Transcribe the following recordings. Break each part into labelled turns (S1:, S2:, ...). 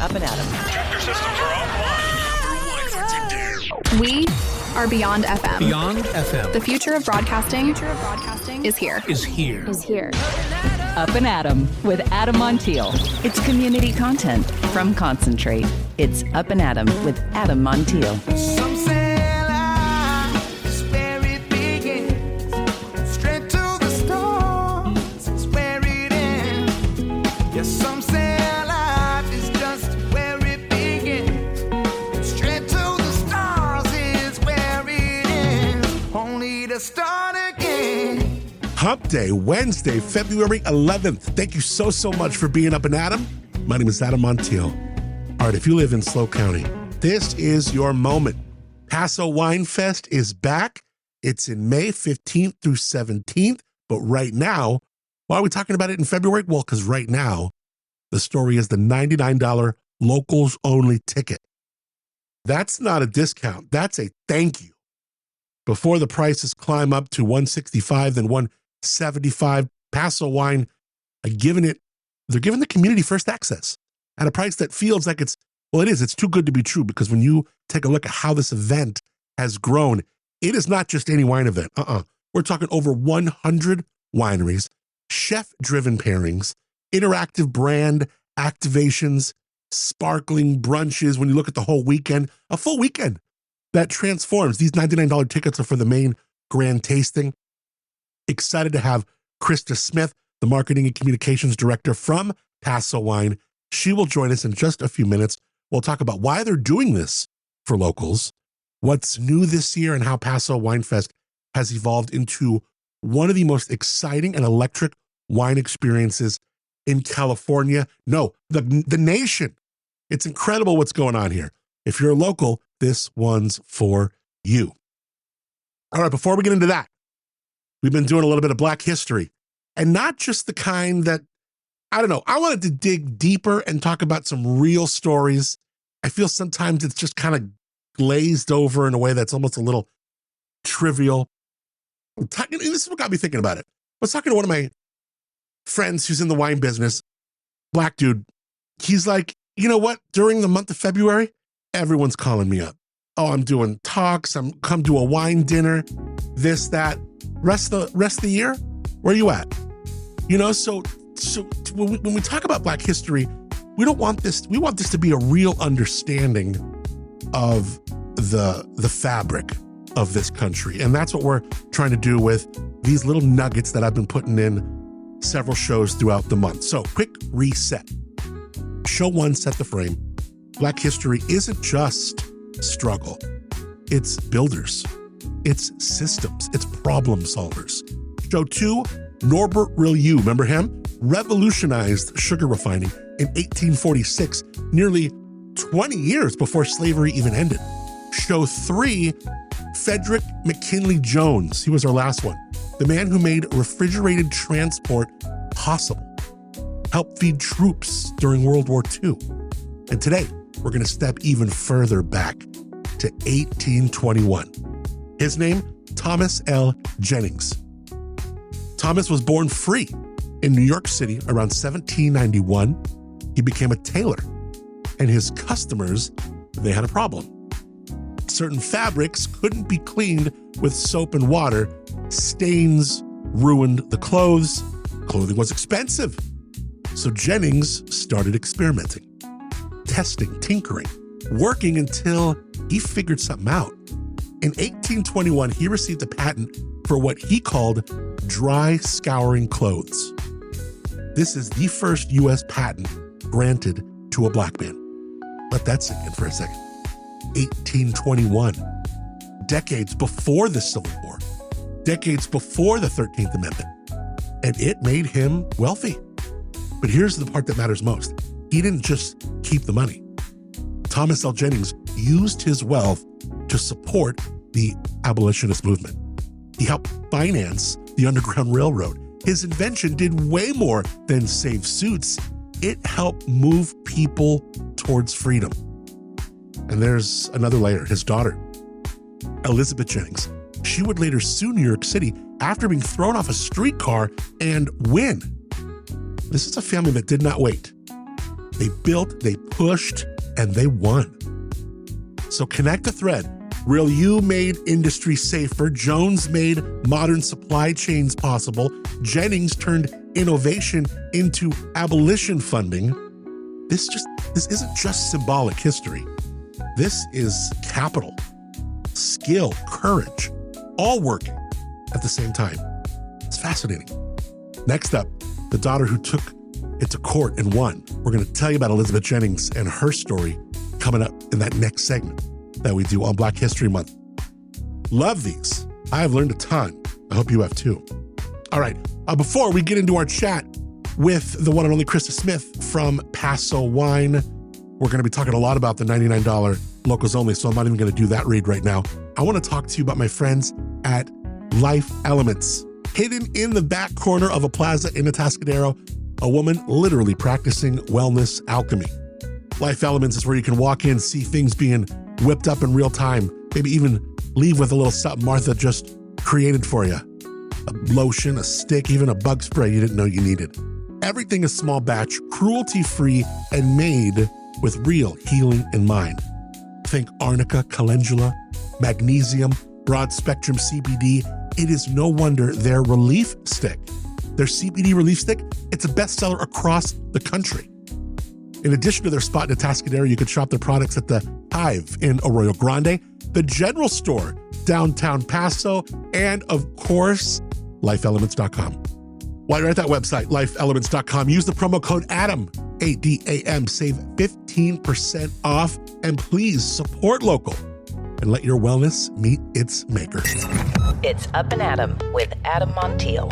S1: Up+Adam.
S2: Tractor systems are offline.
S3: We are Beyond FM.
S4: Beyond FM.
S3: The future of broadcasting is here.
S1: Up+Adam with Adam Montiel. It's community content from Concentrate. It's Up+Adam with Adam Montiel.
S5: Some say life is where it begins. Straight to the stars is where it ends. Yes, some say life is just where it begins. Straight to the stars is where it ends. Only to start again.
S6: Hump Day, Wednesday, February 11th. Thank you so much for being Up+Adam. My name is Adam Montiel. All right, if you live in SLO County, this is your moment. Paso Wine Fest is back. It's in May 15th through 17th. But right now, why are we talking about it in February? Well, because right now, the story is the $99 locals only ticket. That's not a discount. That's a thank you. Before the prices climb up to $165, then $175, Paso Wine they're giving the community first access at a price that feels like it's too good to be true, because when you take a look at how this event has grown, it is not just any wine event. We're talking over 100 wineries, chef-driven pairings, interactive brand activations, sparkling brunches. When you look at the whole weekend, a full weekend that transforms. These $99 tickets are for the main grand tasting. Excited to have Krista Smith, the marketing and communications director from Paso Wine. She will join us in just a few minutes. We'll talk about why they're doing this for locals, what's new this year, and how Paso Wine Fest has evolved into one of the most exciting and electric wine experiences in California. No, the nation. It's incredible what's going on here. If you're a local, this one's for you. All right, before we get into that, we've been doing a little bit of Black history, and not just the kind that, I don't know, I wanted to dig deeper and talk about some real stories. I feel sometimes it's just kind of glazed over in a way that's almost a little trivial. This is what got me thinking about it. I was talking to one of my friends who's in the wine business, Black dude. He's like, you know what? During the month of February, everyone's calling me up. Oh, I'm doing talks. I'm come to a wine dinner, this, that. Rest of the year, where are you at? You know, so when we talk about Black history, we want this to be a real understanding of the fabric of this country. And that's what we're trying to do with these little nuggets that I've been putting in several shows throughout the month. So quick reset. Show one set the frame. Black history isn't just struggle. It's builders. It's systems. It's problem solvers. Show two, Norbert Rillieux, remember him? Revolutionized sugar refining in 1846, nearly 20 years before slavery even ended. Show three, Frederick McKinley Jones. He was our last one. The man who made refrigerated transport possible, helped feed troops during World War II. And today, we're going to step even further back to 1821. His name, Thomas L. Jennings. Thomas was born free in New York City around 1791. He became a tailor, and his customers, they had a problem. Certain fabrics couldn't be cleaned with soap and water. Stains ruined the clothes. Clothing was expensive. So Jennings started experimenting, testing, tinkering, working until he figured something out. In 1821, he received a patent for what he called dry scouring clothes. This is the first U.S. patent granted to a Black man. Let that sink in for a second. 1821, decades before the Civil War, decades before the 13th Amendment, and it made him wealthy. But here's the part that matters most. He didn't just keep the money. Thomas L. Jennings used his wealth to support the abolitionist movement. He helped finance the Underground Railroad. His invention did way more than save suits. It helped move people towards freedom. And there's another layer. His daughter, Elizabeth Jennings, she would later sue New York City after being thrown off a streetcar and win. This is a family that did not wait. They built, they pushed, and they won. So connect a thread. Real You made industry safer. Jones made modern supply chains possible. Jennings turned innovation into abolition funding. This isn't just symbolic history. This is capital, skill, courage, all working at the same time. It's fascinating. Next up, the daughter who took it to court and won. We're going to tell you about Elizabeth Jennings and her story coming up in that next segment that we do on Black History Month. Love these. I have learned a ton. I hope you have too. All right, before we get into our chat with the one and only Krista Smith from Paso Wine, we're going to be talking a lot about the $99 locals only, so I'm not even going to do that read right now. I want to talk to you about my friends at Life Elements. Hidden in the back corner of a plaza in Atascadero, a woman literally practicing wellness alchemy. Life Elements is where you can walk in, see things being whipped up in real time, maybe even leave with a little something Martha just created for you. A lotion, a stick, even a bug spray you didn't know you needed. Everything is small batch, cruelty-free, and made with real healing in mind. Think arnica, calendula, magnesium, broad-spectrum CBD. It is no wonder their relief stick, their CBD relief stick, it's a bestseller across the country. In addition to their spot in Atascadero, you can shop their products at the Hive in Arroyo Grande, the General Store, downtown Paso, and of course, lifeelements.com. While you're at that website, lifeelements.com, use the promo code ADAM, A-D-A-M, save 15% off, and please support local and let your wellness meet its maker.
S1: It's Up and Adam with Adam Montiel.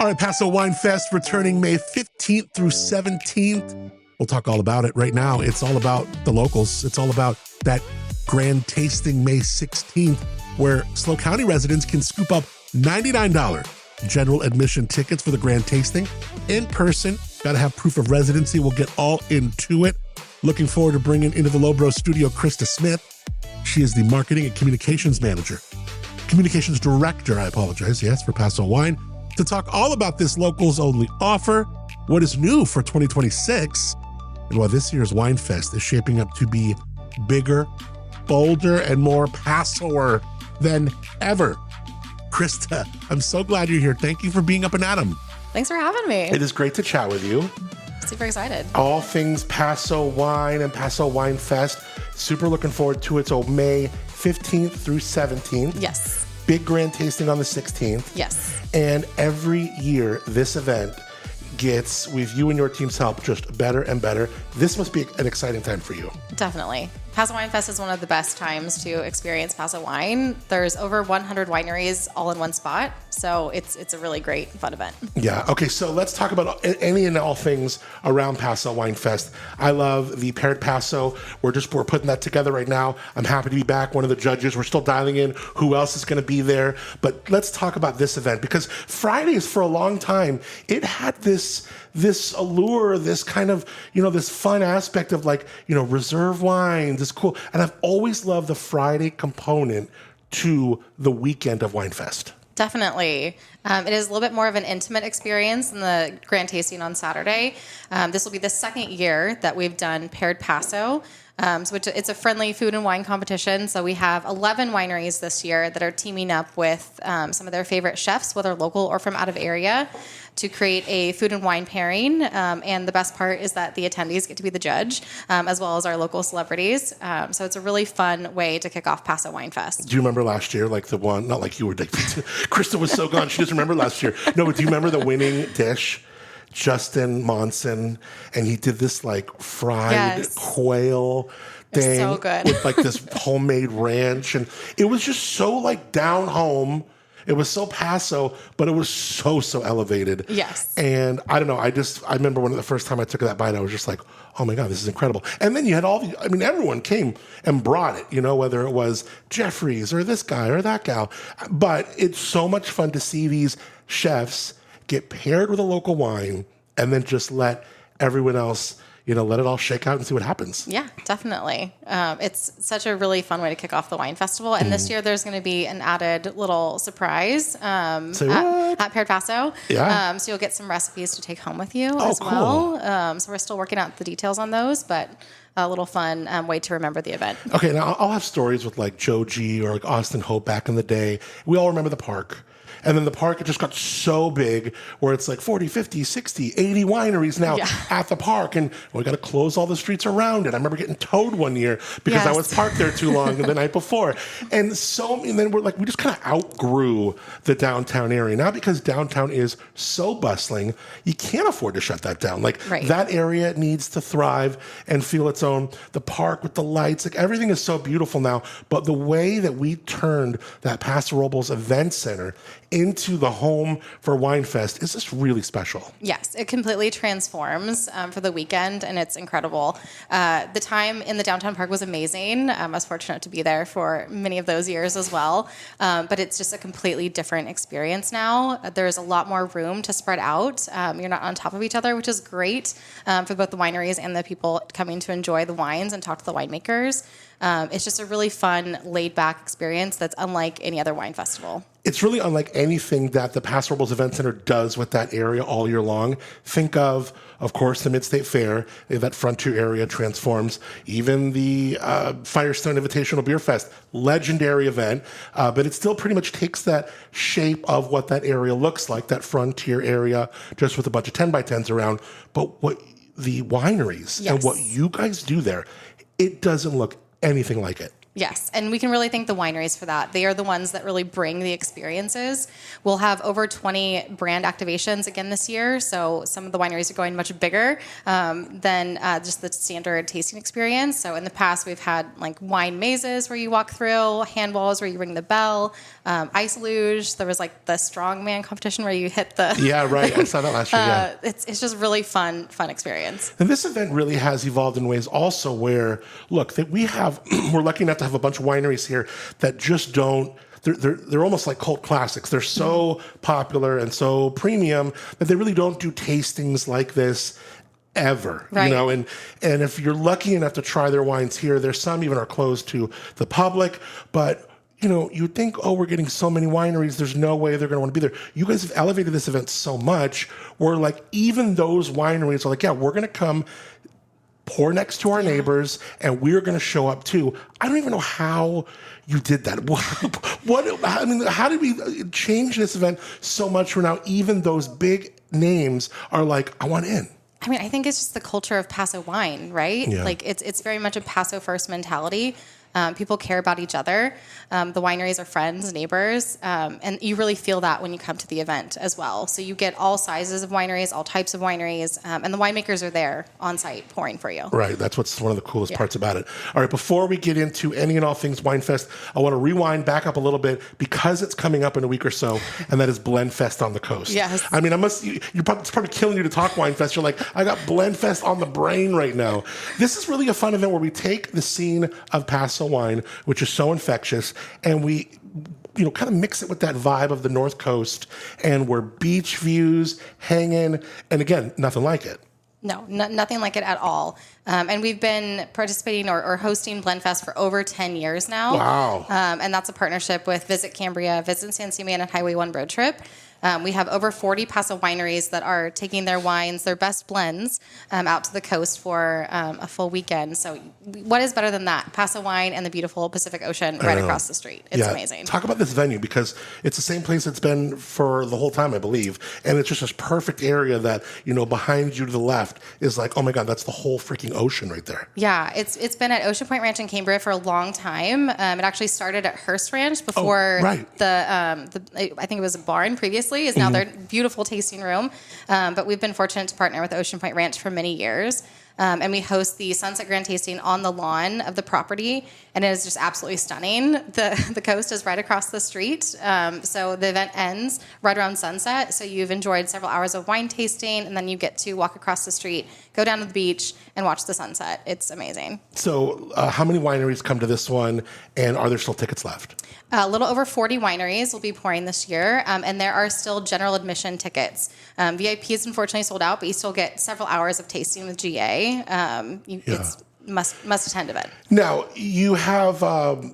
S6: All right, Paso Wine Fest returning May 15th through 17th. We'll talk all about it right now. It's all about the locals. It's all about that grand tasting May 16th, where SLO County residents can scoop up $99 general admission tickets for the grand tasting. In person, got to have proof of residency. We'll get all into it. Looking forward to bringing into the Lobro studio Krista Smith. She is the marketing and communications director, I apologize, yes, for Paso Wine, to talk all about this locals only offer, what is new for 2026, and why this year's Wine Fest is shaping up to be bigger, bolder, and more Pasoer than ever. Krista, I'm so glad you're here. Thank you for being Up and Adam.
S2: Thanks for having me.
S6: It is great to chat with you.
S2: Super excited.
S6: All things Paso Wine and Paso Wine Fest. Super looking forward to it. So May 15th through 17th.
S2: Yes.
S6: Big grand tasting on the 16th.
S2: Yes.
S6: And every year, this event gets, with you and your team's help, just better and better. This must be an exciting time for you.
S2: Definitely. Paso Wine Fest is one of the best times to experience Paso wine. There's over 100 wineries all in one spot, so it's a really great, fun event.
S6: Yeah. Okay, so let's talk about any and all things around Paso Wine Fest. I love the Paired Paso. We're putting that together right now. I'm happy to be back. One of the judges. We're still dialing in who else is going to be there. But let's talk about this event, because Fridays for a long time, it had this allure, this kind of, this fun aspect of reserve wines. It's cool. And I've always loved the Friday component to the weekend of Wine Fest.
S2: Definitely. It is a little bit more of an intimate experience than the grand tasting on Saturday. This will be the second year that we've done Paired Paso. So it's a friendly food and wine competition. So we have 11 wineries this year that are teaming up with some of their favorite chefs, whether local or from out of area, to create a food and wine pairing. And the best part is that the attendees get to be the judge, as well as our local celebrities. So it's a really fun way to kick off Paso Wine Fest.
S6: Do you remember last year, like the one, not like you were, Krista was so gone, she doesn't remember last year. No, but do you remember the winning dish? Justin Monson, and he did this fried quail thing
S2: so good.
S6: with this homemade ranch, and it was just so down home. It was so Paso, but it was so elevated.
S2: Yes.
S6: And I don't know, I remember when the first time I took that bite, I was just like, oh my God, this is incredible. And then you had everyone came and brought it, whether it was Jeffries or this guy or that gal. But it's so much fun to see these chefs get paired with a local wine and then just let everyone else, let it all shake out and see what happens.
S2: Yeah, definitely. It's such a really fun way to kick off the wine festival. And this year there's going to be an added little surprise at Paired Paso.
S6: Yeah.
S2: So you'll get some recipes to take home with you
S6: Oh,
S2: as well. So we're still working out the details on those, but a little fun way to remember the event.
S6: Okay, now I'll have stories with like Joe G or like Austin Hope back in the day. We all remember the park. And then the park, it just got so big where it's like 40, 50, 60, 80 wineries now at the park. And we got to close all the streets around it. I remember getting towed one year because I was parked there too long the night before. And then we just kind of outgrew the downtown area. Now because downtown is so bustling, you can't afford to shut that down. That area needs to thrive and feel its own. The park with the lights, like everything is so beautiful now. But the way that we turned that Paso Robles Event Center into the home for Wine Fest is just really special.
S2: Yes, it completely transforms for the weekend, and it's incredible. The time in the downtown park was amazing. I was fortunate to be there for many of those years as well. But it's just a completely different experience now. There's a lot more room to spread out. You're not on top of each other, which is great for both the wineries and the people coming to enjoy the wines and talk to the winemakers. It's just a really fun, laid-back experience that's unlike any other wine festival.
S6: It's really unlike anything that the Paso Robles Event Center does with that area all year long. Think of course, the Mid-State Fair. That Frontier area transforms. Even the Firestone Invitational Beer Fest, legendary event, but it still pretty much takes that shape of what that area looks like, that Frontier area, just with a bunch of 10x10s around. But what the wineries and what you guys do there, it doesn't look anything like it.
S2: Yes, and we can really thank the wineries for that. They are the ones that really bring the experiences. We'll have over 20 brand activations again this year, so some of the wineries are going much bigger than just the standard tasting experience. So in the past, we've had like wine mazes where you walk through, handballs where you ring the bell, ice luge. There was like the strongman competition where you hit the...
S6: Yeah, right. I saw that last year, yeah.
S2: It's just really fun experience.
S6: And this event really has evolved in ways also where, look, that we're lucky enough to have a bunch of wineries here that just don't, they're almost like cult classics. They're so popular and so premium that they really don't do tastings like this ever,
S2: right.
S6: And if you're lucky enough to try their wines here, there's some even are closed to the public, but you'd think, we're getting so many wineries, there's no way they're going to want to be there. You guys have elevated this event so much where like even those wineries are like, yeah, we're going to come pour next to our neighbors, and we're going to show up too. I don't even know how you did that. How did we change this event so much where now even those big names are like, I want in?
S2: I mean, I think it's just the culture of Paso wine, right?
S6: Yeah.
S2: Like it's very much a Paso first mentality. People care about each other. The wineries are friends, neighbors, and you really feel that when you come to the event as well. So you get all sizes of wineries, all types of wineries, and the winemakers are there on site pouring for you.
S6: Right. That's what's one of the coolest parts about it. All right. Before we get into any and all things Wine Fest, I want to rewind back up a little bit because it's coming up in a week or so, and that is Blend Fest on the coast.
S2: Yes.
S6: I mean, it's probably killing you to talk Wine Fest. You're like, I got Blend Fest on the brain right now. This is really a fun event where we take the scene of Paso wine, which is so infectious, and we kind of mix it with that vibe of the North Coast, and we're beach views, hanging, and again, nothing like it.
S2: No, nothing like it at all. And we've been participating or hosting Blend Fest for over 10 years now.
S6: Wow.
S2: And that's a partnership with Visit Cambria, Visit San Simeon, and Highway 1 Road Trip. We have over 40 Paso wineries that are taking their wines, their best blends, out to the coast for a full weekend. So what is better than that? Paso wine and the beautiful Pacific Ocean right across the street. It's amazing.
S6: Talk about this venue because it's the same place it's been for the whole time, I believe. And it's just this perfect area that, behind you to the left is like, oh my God, that's the whole freaking ocean right there.
S2: Yeah, it's been at Ocean Point Ranch in Cambria for a long time. It actually started at Hearst Ranch before I think it was a barn previously. Is now their beautiful tasting room. But we've been fortunate to partner with Ocean Point Ranch for many years. And we host the Sunset Grand Tasting on the lawn of the property, and it is just absolutely stunning. The coast is right across the street, so the event ends right around sunset. So you've enjoyed several hours of wine tasting, and then you get to walk across the street, go down to the beach and watch the sunset. It's amazing.
S6: So how many wineries come to this one, and are there still tickets left?
S2: A little over 40 wineries will be pouring this year, and there are still general admission tickets. VIP is unfortunately sold out, but you still get several hours of tasting with GA. It's must attend event.
S6: Now, you have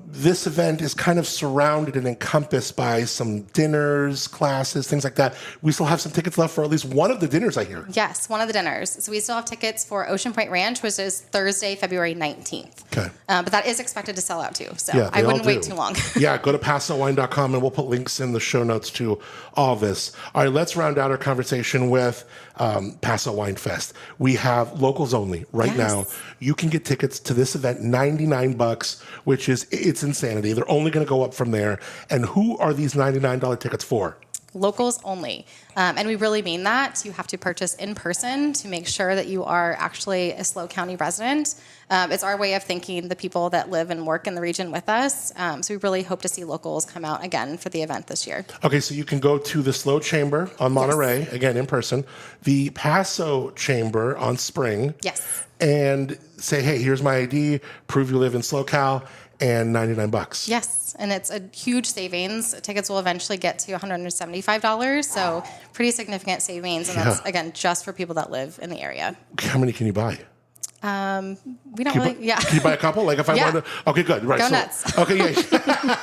S6: this event is kind of surrounded and encompassed by some dinners, classes, things like that. We still have some tickets left for at least one of the dinners, I hear.
S2: Yes, one of the dinners. So we still have tickets for Ocean Point Ranch, which is Thursday, February 19th.
S6: Okay.
S2: But that is expected to sell out too. So
S6: Yeah,
S2: I
S6: they
S2: wouldn't
S6: all
S2: wait
S6: do.
S2: too long.
S6: Yeah, go to PasoWine.com and we'll put links in the show notes to all this. All right, let's round out our conversation with Paso Wine Fest. We have locals only right now. You can get tickets to this event, $99, which is, it's insanity. They're only going to go up from there. And who are these $99 tickets for?
S2: Locals only. And we really mean that. You have to purchase in person to make sure that you are actually a SLO County resident. It's our way of thanking the people that live and work in the region with us. So we really hope to see locals come out again for the event this year.
S6: Okay, so you can go to the SLO Chamber on Monterey, again, in person, the Paso Chamber on Spring.
S2: Yes.
S6: And say, hey, here's my ID, prove you live in SLO Cal, and $99.
S2: Yes, and it's a huge savings. Tickets will eventually get to $175, so pretty significant savings. And that's, again, just for people that live in the area.
S6: How many can you buy?
S2: We don't really,
S6: Can you buy a couple? Like if I wanted to, okay, good. Right.
S2: Go nuts.
S6: Okay, yeah.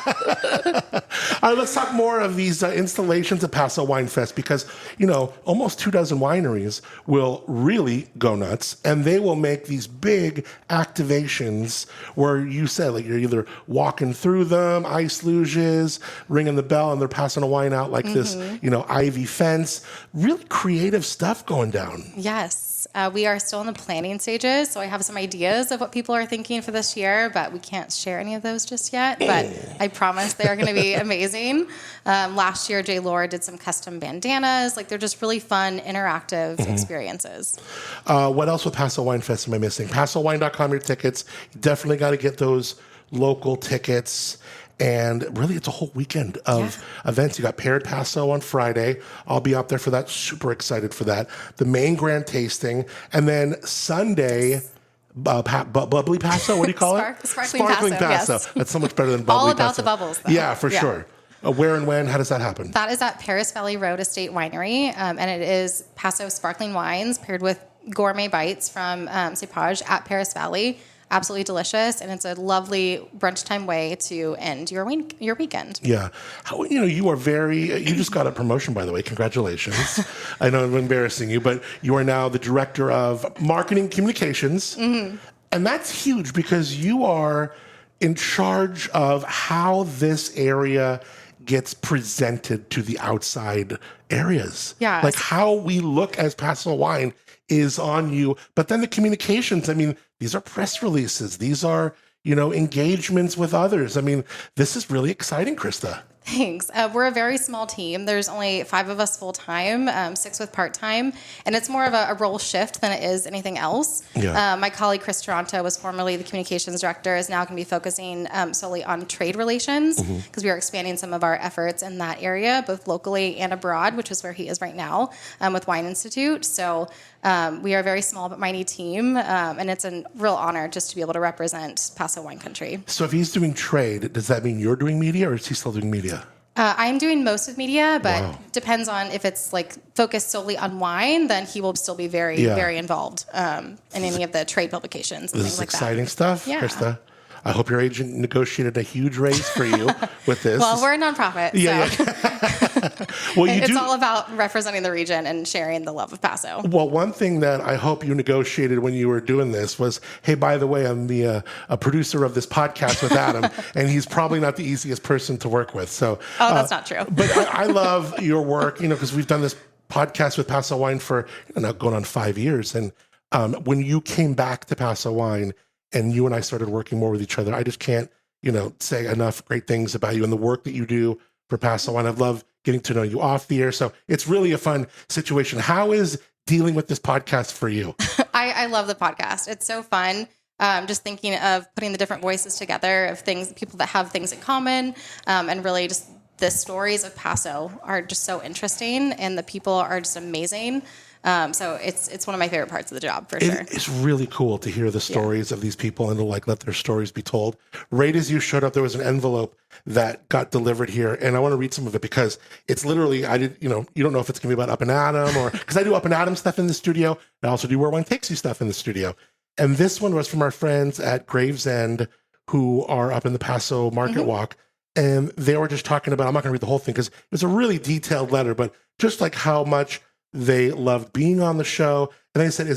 S6: All right, let's talk more of these installations at Paso Wine Fest because, you know, almost 24 wineries will really go nuts and they will make these big activations where you said, like, you're either walking through them, ice luges, ringing the bell, and they're passing a wine out like this, you know, ivy fence. Really creative stuff going down.
S2: Yes. We are still in the planning stages, so I have some ideas of what people are thinking for this year, but we can't share any of those just yet. But I promise they are going to be amazing. Last year, Jay Laura did some custom bandanas. Like, they're just really fun, interactive experiences.
S6: What else with Paso Wine Fest am I missing? PasoWine.com, your tickets. You definitely got to get those local tickets. And really, it's a whole weekend of events. You got Paired Paso on Friday. I'll be up there for that. Super excited for that. The main grand tasting. And then Sunday, Bubbly Paso. What do you call it?
S2: Sparkling Paso.
S6: Yes. That's so much better than Bubbly Paso.
S2: All about the bubbles, though.
S6: Yeah, for sure. Where and when? How does that happen?
S2: That is at Paris Valley Road Estate Winery. And it is Paso sparkling wines paired with gourmet bites from Cepage at Paris Valley. Absolutely delicious, and it's a lovely brunch time way to end your weekend.
S6: Yeah. How, you know, you are you just got a promotion, by the way. Congratulations. I know I'm embarrassing you, but you are now the director of marketing communications. And that's huge because you are in charge of how this area gets presented to the outside areas.
S2: Yeah.
S6: Like how we look as Paso Wine is on you. But then the communications, I mean, these are press releases. These are, you know, engagements with others. I mean, this is really exciting, Krista.
S2: Thanks. We're a very small team. There's only 5 of us full-time, 6 with part-time, and it's more of a role shift than it is anything else.
S6: Yeah.
S2: My colleague, Chris Toronto, was formerly the communications director, is now going to be focusing solely on trade relations because we are expanding some of our efforts in that area, both locally and abroad, which is where he is right now with Wine Institute. So we are a very small but mighty team, and it's a real honor just to be able to represent Paso Wine Country.
S6: So if he's doing trade, does that mean you're doing media or is he still doing media?
S2: I'm doing most of media, but depends on if it's like focused solely on wine, then he will still be very involved in any of the trade publications and
S6: This
S2: things
S6: is
S2: like
S6: exciting
S2: that.
S6: stuff,
S2: Yeah.
S6: Krista. I hope your agent negotiated a huge raise for you with this.
S2: Well, we're a nonprofit, so
S6: Well,
S2: it's all about representing the region and sharing the love of Paso.
S6: Well, one thing that I hope you negotiated when you were doing this was, hey, by the way, I'm the a producer of this podcast with Adam, and he's probably not the easiest person to work with. So,
S2: that's not true.
S6: But I love your work, you know, because we've done this podcast with Paso Wine for going on 5 years, and when you came back to Paso Wine and you and I started working more with each other, I just can't, say enough great things about you and the work that you do for Paso Wine. I love getting to know you off the air. So it's really a fun situation. How is dealing with this podcast for you?
S2: I love the podcast. It's so fun. Just thinking of putting the different voices together of people that have things in common, and really just the stories of Paso are just so interesting, and the people are just amazing. So it's one of my favorite parts of the job, for sure.
S6: It's really cool to hear the stories of these people and to like let their stories be told. Right as you showed up, there was an envelope that got delivered here, and I want to read some of it because it's literally, you don't know if it's going to be about Up+Adam or, because I do Up+Adam stuff in the studio. I also do Where Wine Takes You stuff in the studio. And this one was from our friends at Gravesend who are up in the Paso Market Walk. And they were just talking about, I'm not going to read the whole thing because it's a really detailed letter, but just like how much they loved being on the show. And they said,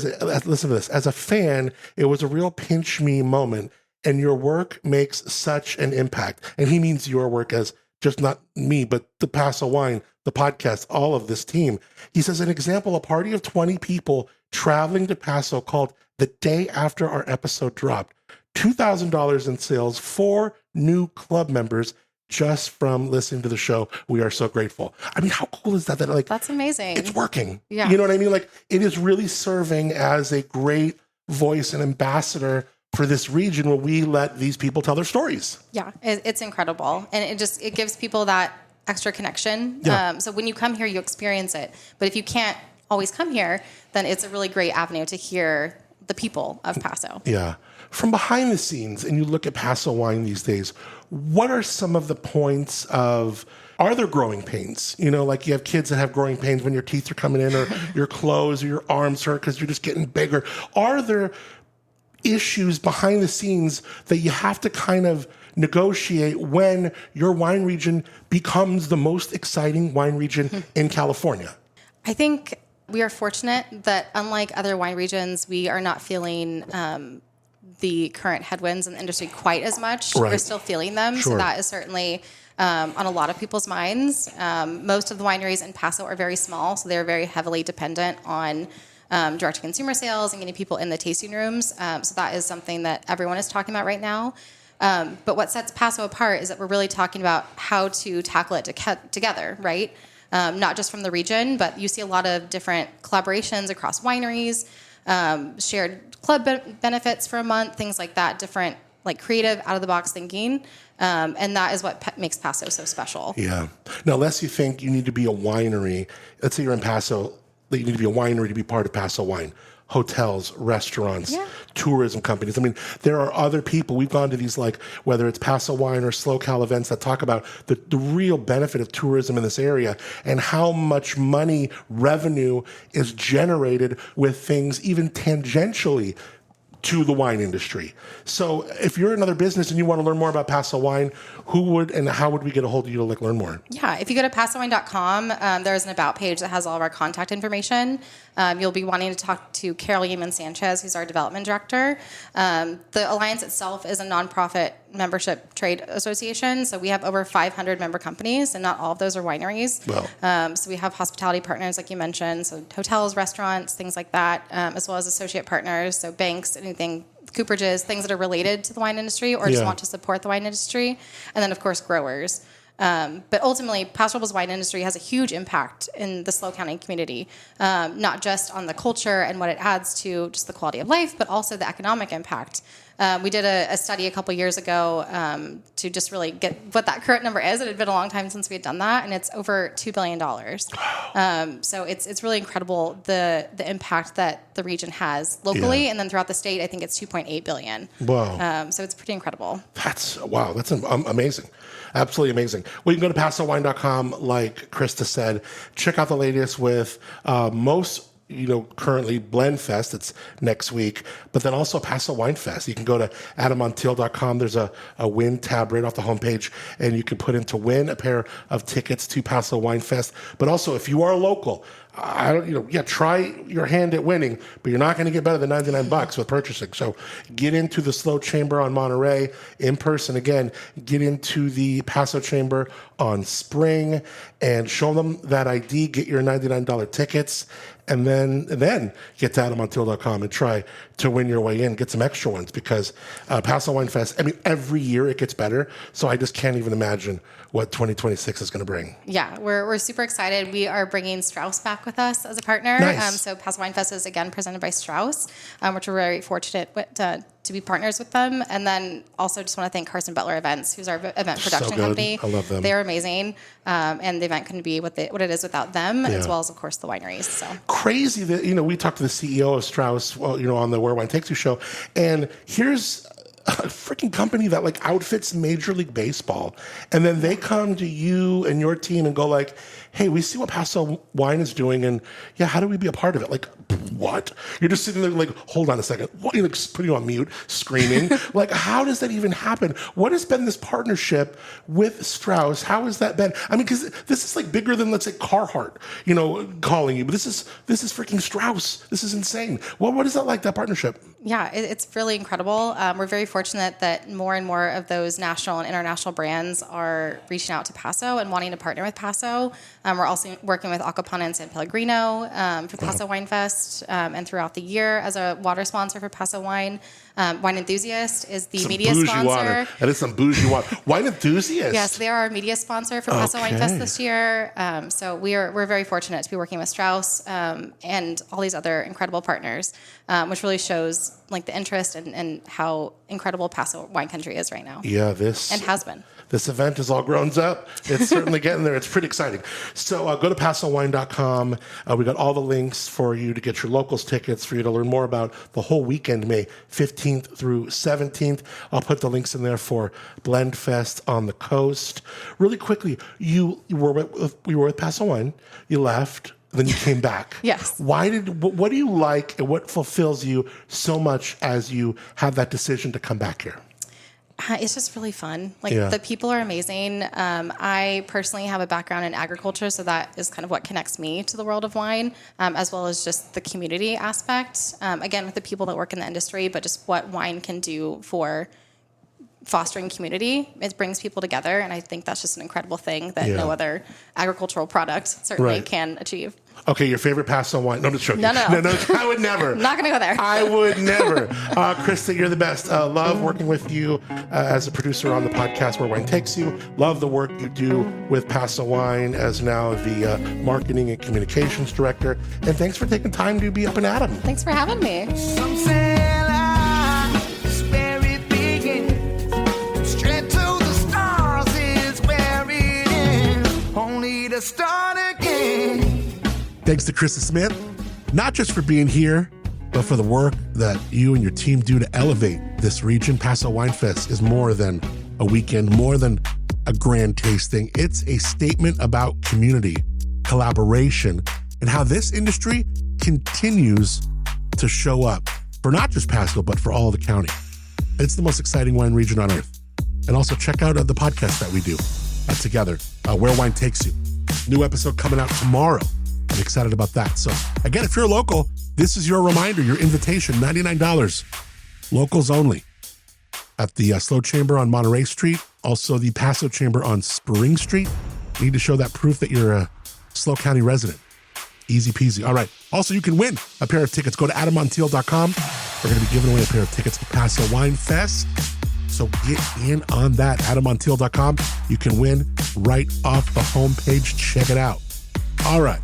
S6: listen to this, as a fan, it was a real pinch me moment. And your work makes such an impact. And he means your work as just not me, but the Paso Wine, the podcast, all of this team. He says, an example, a party of 20 people traveling to Paso called the day after our episode dropped. $2,000 in sales, 4 new club members just from listening to the show. We are so grateful. I mean, how cool is that? That like,
S2: that's amazing.
S6: It's working.
S2: Yeah.
S6: You know what I mean? Like, it is really serving as a great voice and ambassador for this region where we let these people tell their stories.
S2: Yeah, it's incredible. And it gives people that extra connection.
S6: Yeah.
S2: So when you come here, you experience it. But if you can't always come here, then it's a really great avenue to hear the people of Paso.
S6: Yeah. From behind the scenes, and you look at Paso Wine these days, what are some of the points of, are there growing pains? You know, like you have kids that have growing pains when your teeth are coming in or your clothes or your arms hurt because you're just getting bigger. Are there issues behind the scenes that you have to kind of negotiate when your wine region becomes the most exciting wine region in California?
S2: I think we are fortunate that unlike other wine regions, we are not feeling the current headwinds in the industry quite as much.
S6: Right.
S2: We're still feeling them.
S6: Sure.
S2: So that is certainly on a lot of people's minds. Most of the wineries in Paso are very small, so they're very heavily dependent on direct-to-consumer sales and getting people in the tasting rooms. So that is something that everyone is talking about right now. But what sets Paso apart is that we're really talking about how to tackle it together, right? Not just from the region, but you see a lot of different collaborations across wineries, shared club benefits for a month, things like that, different like creative, out-of-the-box thinking. And that is what makes Paso so special.
S6: Yeah. Now, unless you think you need to be a winery, let's say you're in Paso, that you need to be a winery to be part of Paso Wine. Hotels, restaurants, tourism companies. I mean, there are other people. We've gone to these, like, whether it's Paso Wine or SLO Cal events that talk about the real benefit of tourism in this area and how much money, revenue is generated with things even tangentially to the wine industry. So if you're another business and you want to learn more about Paso Wine, who would and how would we get a hold of you to like learn more? Yeah,
S2: if you go to pasowine.com, there's an about page that has all of our contact information. You'll be wanting to talk to Carol Yeaman Sanchez, who's our development director. The Alliance itself is a nonprofit membership trade association, so we have over 500 member companies, and not all of those are wineries.
S6: Wow.
S2: So we have hospitality partners, like you mentioned, so hotels, restaurants, things like that, as well as associate partners, so banks, anything, cooperages, things that are related to the wine industry or just want to support the wine industry, and then, of course, growers. But ultimately, Paso Robles wine industry has a huge impact in the SLO County community, not just on the culture and what it adds to just the quality of life, but also the economic impact. We did a study a couple years ago to just really get what that current number is. It had been a long time since we had done that, and it's over $2 billion. So it's really incredible the impact that the region has locally, and then throughout the state, I think it's $2.8 billion.
S6: Wow.
S2: So it's pretty incredible.
S6: That's amazing. Absolutely amazing. Well, you can go to PasoWine.com, like Krista said. Check out the latest with most, currently Blend Fest. It's next week. But then also Paso Wine Fest. You can go to AdamMontiel.com. There's a win tab right off the homepage, and you can put in to win a pair of tickets to Paso Wine Fest. But also, if you are local, try your hand at winning, but you're not going to get better than $99 with purchasing. So get into the SLO Chamber on Monterey in person again. Get into the Paso Chamber on Spring and show them that ID. Get your $99 tickets, and then get to AdamMontiel.com and try to win your way in. Get some extra ones because Paso Wine Fest, every year it gets better. So I just can't even imagine what 2026 is going to bring.
S2: Yeah, we're super excited. We are bringing Strauss back back with us as a partner.
S6: Nice.
S2: So Paso Wine Fest is again presented by Strauss, which we're very fortunate to be partners with them. And then also just want to thank Carson Butler Events, who's our event production company.
S6: I love them.
S2: They're amazing. And the event couldn't be what it is without them, as well as, of course, the wineries. So
S6: crazy that, we talked to the CEO of Strauss, on the Where Wine Takes You show, and here's a freaking company that like outfits Major League Baseball, and then they come to you and your team and go like, hey, we see what Paso Wine is doing, and how do we be a part of it? Like, what? You're just sitting there like, hold on a second. What? You're like putting you on mute, screaming. Like, how does that even happen? What has been this partnership with Strauss? How has that been? I mean, because this is like bigger than, let's say, Carhartt, calling you. But this is freaking Strauss. This is insane. What is that like, that partnership?
S2: Yeah, it's really incredible. We're very fortunate that more and more of those national and international brands are reaching out to Paso and wanting to partner with Paso. We're also working with Acapana and San Pellegrino for Paso Wine Fest and throughout the year as a water sponsor for Paso Wine. Wine Enthusiast is the media sponsor.
S6: Water. That is some bougie water. Wine Enthusiast?
S2: Yes, they are our media sponsor for Paso Wine Fest this year. So we're very fortunate to be working with Strauss and all these other incredible partners, which really shows like the interest and how incredible Paso Wine Country is right now.
S6: Yeah,
S2: and has been.
S6: This event is all grown up. It's certainly getting there. It's pretty exciting. So go to PasoWine.com. We got all the links for you to get your locals tickets, for you to learn more about the whole weekend, May 15th through 17th. I'll put the links in there for Blend Fest on the coast. Really quickly, you were with Paso Wine. You left. Then you came back.
S2: Yes.
S6: What do you like and what fulfills you so much as you have that decision to come back here?
S2: It's just really fun. The people are amazing. I personally have a background in agriculture, so that is kind of what connects me to the world of wine, as well as just the community aspect. Again, with the people that work in the industry, but just what wine can do for fostering community. It brings people together, and I think that's just an incredible thing that no other agricultural product certainly can achieve.
S6: Okay, your favorite Paso wine? No, I'm just joking.
S2: No,
S6: I would never.
S2: I'm not going to go there.
S6: I would never. Krista, you're the best. Love working with you as a producer on the podcast Where Wine Takes You. Love the work you do with Paso Wine as now the marketing and communications director. And thanks for taking time to be Up and Adam.
S2: Thanks for having me.
S5: Some say life's where it begins. Straight to the stars is where it ends. Only to start again.
S6: Thanks to Krista Smith, not just for being here, but for the work that you and your team do to elevate this region. Paso Wine Fest is more than a weekend, more than a grand tasting. It's a statement about community, collaboration, and how this industry continues to show up for not just Paso, but for all of the county. It's the most exciting wine region on earth. And also check out the podcast that we do together, Where Wine Takes You. New episode coming out tomorrow. I'm excited about that. So again, if you're local, this is your reminder, your invitation, $99, locals only, at the SLO Chamber on Monterey Street, also the Paso Chamber on Spring Street. You need to show that proof that you're a SLO County resident. Easy peasy. All right. Also, you can win a pair of tickets. Go to AdamMontiel.com. We're going to be giving away a pair of tickets to Paso Wine Fest. So get in on that, AdamMontiel.com. You can win right off the homepage. Check it out. All right.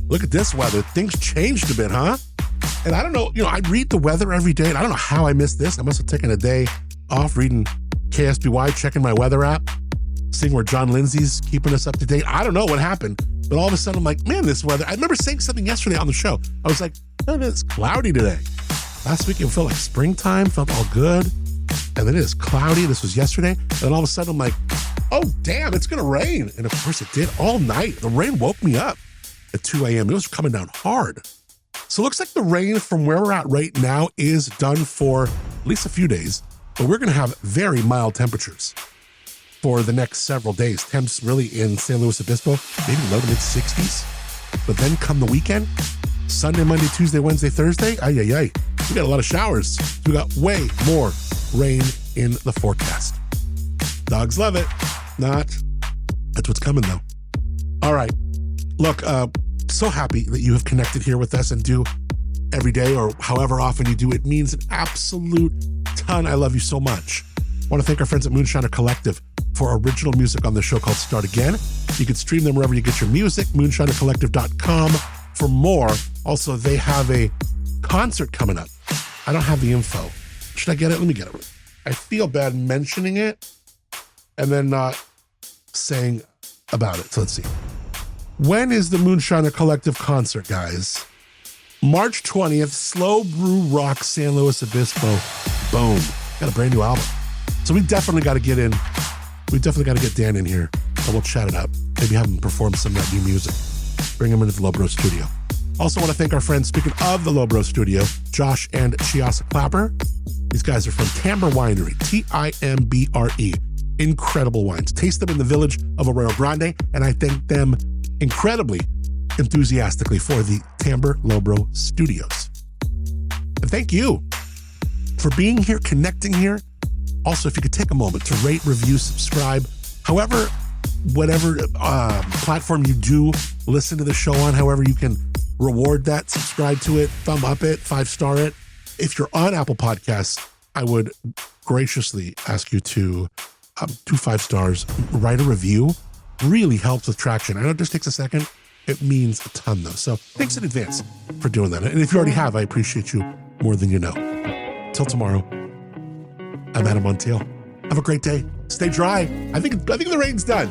S6: Look at this weather. Things changed a bit, huh? And I don't know, I read the weather every day, and I don't know how I missed this. I must have taken a day off reading KSBY, checking my weather app, seeing where John Lindsay's keeping us up to date. I don't know what happened, but all of a sudden I'm like, man, this weather. I remember saying something yesterday on the show. I was like, oh, it's cloudy today. Last week it felt like springtime, felt all good. And then it is cloudy. This was yesterday. And then all of a sudden I'm like, oh, damn, it's going to rain. And of course it did all night. The rain woke me up at 2 a.m. It was coming down hard. So it looks like the rain from where we're at right now is done for at least a few days, but we're going to have very mild temperatures for the next several days. Temps really in San Luis Obispo, maybe low to mid 60s. But then come the weekend, Sunday, Monday, Tuesday, Wednesday, Thursday, we got a lot of showers. We got way more rain in the forecast. Dogs love it. Not. That's what's coming though. All right. Look, so happy that you have connected here with us and do every day or however often you do. It means an absolute ton. I love you so much. I want to thank our friends at Moonshiner Collective for original music on the show called Start Again. You can stream them wherever you get your music, moonshinercollective.com for more. Also, they have a concert coming up. I don't have the info. Should I get it? Let me get it. I feel bad mentioning it and then not saying about it. So let's see. When is the Moonshiner Collective concert, guys? March 20th, Slow Brew Rock, San Luis Obispo. Boom. Got a brand new album. So we definitely got to get in. We definitely got to get Dan in here and we'll chat it up. Maybe have him perform some of that new music. Bring him into the Lobro studio. Also want to thank our friends, speaking of the Lobro studio, Josh and Chiasa Clapper. These guys are from Timbre Winery, Timbre. Incredible wines. Taste them in the village of Arroyo Grande, and I thank them incredibly enthusiastically for the Timbre Lobro Studios. And thank you for being here, connecting here. Also, if you could take a moment to rate, review, subscribe, whatever platform you do listen to the show on, however you can reward that, subscribe to it, thumb up it, 5-star it. If you're on Apple Podcasts, I would graciously ask you to do 5 stars, write a review. Really helps with traction. I know it just takes a second. It means a ton, though. So thanks in advance for doing that. And if you already have, I appreciate you more than you know. Till tomorrow, I'm Adam Montiel. Have a great day. Stay dry. I think the rain's done.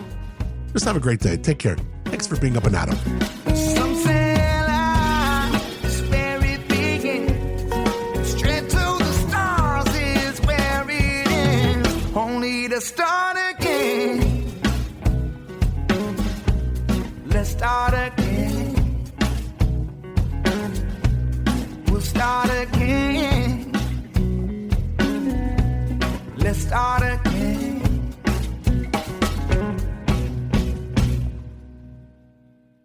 S6: Just have a great day. Take care. Thanks for being Up and Adam.
S5: Some say life's where it begins. Straight to the stars is where it ends. Only to start again. Let's start again. We'll start again. Let's start again.